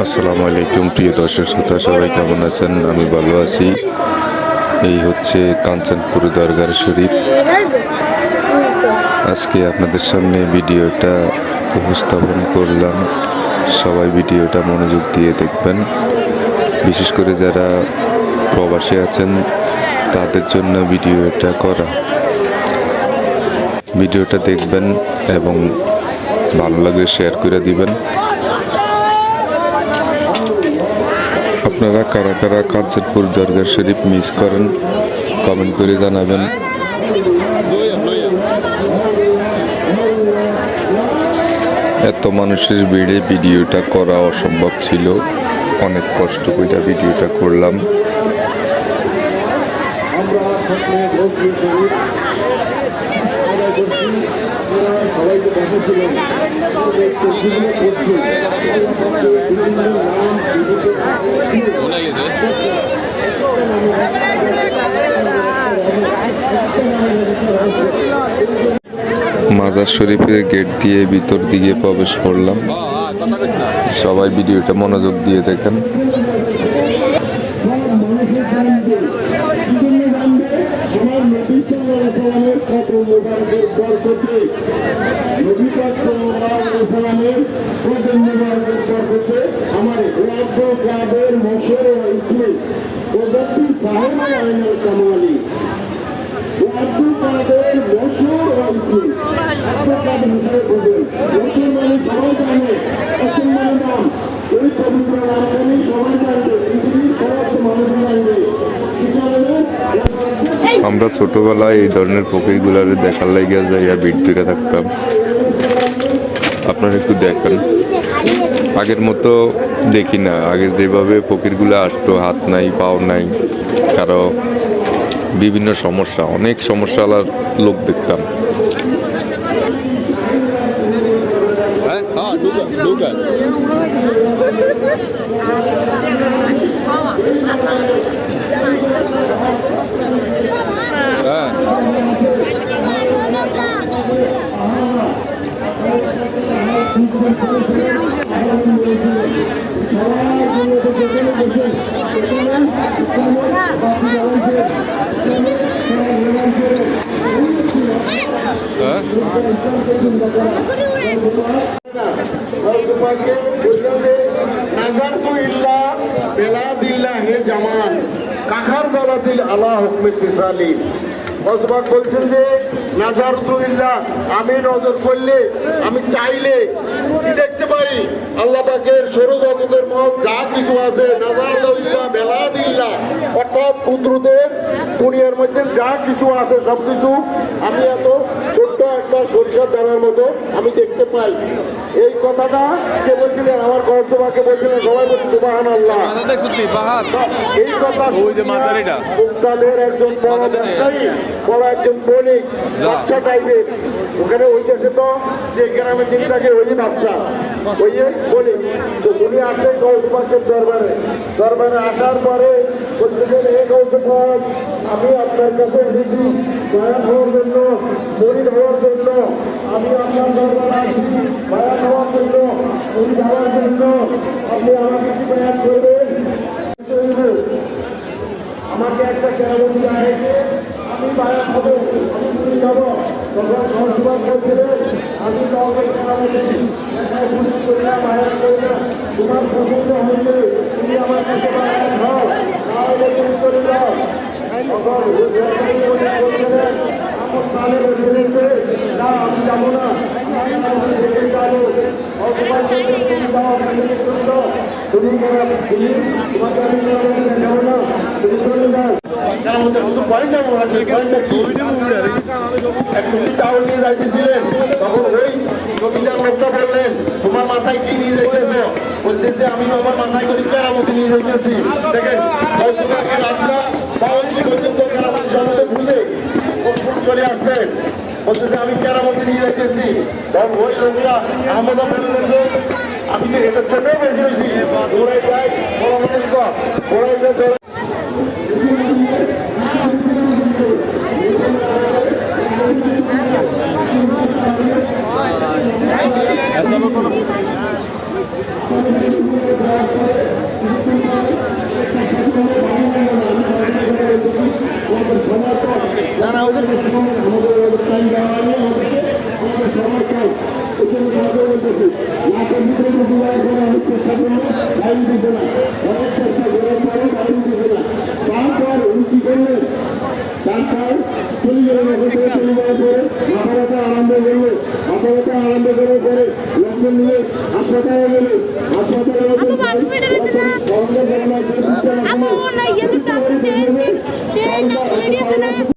আসসালামু আলাইকুম প্রিয় দর্শক শ্রোতা, সবাই কেমন আছেন? আমি ভালো আছি। এই হচ্ছে কাঞ্চনপুর দরগার শরীফ। আজকে আপনাদের সামনে ভিডিওটা উপস্থাপন করলাম। সবাই ভিডিওটা মনোযোগ দিয়ে দেখবেন, বিশেষ করে যারা প্রবাসী আছেন তাদের জন্য ভিডিওটা করা। ভিডিওটা দেখবেন এবং ভালো লাগলে শেয়ার করে দিবেন। আপনারা কারা কারা কাঞ্চনপুর দরগা শরীফ মিস করেন কমেন্ট করে জানাবেন। এত মানুষের ভিড়ে ভিডিওটা করা অসম্ভব ছিল, অনেক কষ্ট করে ভিডিওটা করলাম। মাজার শরীফের গেট দিয়ে ভিতর দিকে প্রবেশ করলাম। সবাই ভিডিওটা মনোযোগ দিয়ে দেখেন। আমরা ছোটবেলায় এই ধরনের ফকিরগুলারে দেখার লাগিয়া যাইয়া ভিড় ধরে থাকতাম। আপনারা একটু দেখেন, আগের মতো দেখি না। আগে যেভাবে ফকিরগুলো আসতো, হাত নাই পাও নাই, কারো বিভিন্ন সমস্যা, অনেক সমস্যাওয়ালার লোক দেখতাম। বলছেন যে নাজারতুল্লাহ, আমি নজর করলে, আমি চাইলে কি দেখতে পারি? আল্লাহ পাকের সৌরজগতের মধ্যে যা কিছু আছে, নাজারতুল্লাহ বেলাদিল্লাহ, অর্থাৎ কুদরতের দুনিয়ার মধ্যে যা কিছু আছে সবকিছু আমি এত ছোট্ট একটা সরিষার দানার মতো আমি দেখতে পাই। এই কথাটা কে বলছিলেন? আমার গর্জবাকে বলছিলেন, সবাই বলছি সুবহানাল্লাহ। এই কথা মুক্তালের একজন বড় ব্যবসায়ী, বড় একজন বণিক, ব্যবসা টাইপের, ওখানে ওই দেশে তো যে গ্রামে যিনি থাকে ওই ব্যবসা, ওই বণিক। তো উনি আসলেন গৌসবাকের দরবারে। দরবারে আসার পরে বলতেছেন, হে গৌসবাক, আমি আপনার কাছে এসেছি বায়ান হওয়ার জন্য, শরীর হওয়ার জন্য। আমি আপনার দরবারে আসছি বায়ান হওয়ার জন্য, শরীর হওয়ার জন্য। আপনি আমাকে কি বায়ান করবেন? আমাকে একটা কেরামতি আগে আমি বায়ান হবো, আমি পুলিশ হবো। তখন গৌসবাক বলছিলেন, আমি কাউকে কেরামতি পুলিশ করি না, বায়ান করি না। তোমার পছন্দ হইলে তুমি আমার কাছে বায়ান হও, তাহলে তুমি করে যাও। তখন বলছিলেন, আমার তাহলে বলছিলেন না, আমি যাবো না, চাউল নিয়ে যাইতেছিলেন। তখন ওই জমিদার লোকটা বললেন, তোমার মাথায় কি নিয়ে যাইতেছ? বলছে যে আমি আমার মাথায় করে কেরামতি নিয়ে যাইতেছি। দেখেন রাস্তা বাউন্ডি পর্যন্ত কেরামতি সম্বন্ধে ভুলে চলে আসবেন। বলতেছে আমি কেরামতি নিয়ে যাইতেছি। তখন ওই লোকরা আমরা বললেন যে আমি তো এটার জন্য বেশি বেশি দৌড়াই যাই, দৌড়াই যাই। লক্ষ্য নিয়ে হাসপাতালে গেলে হাসপাতালে আপু বাথরুমে ঢেলেছে না? আপু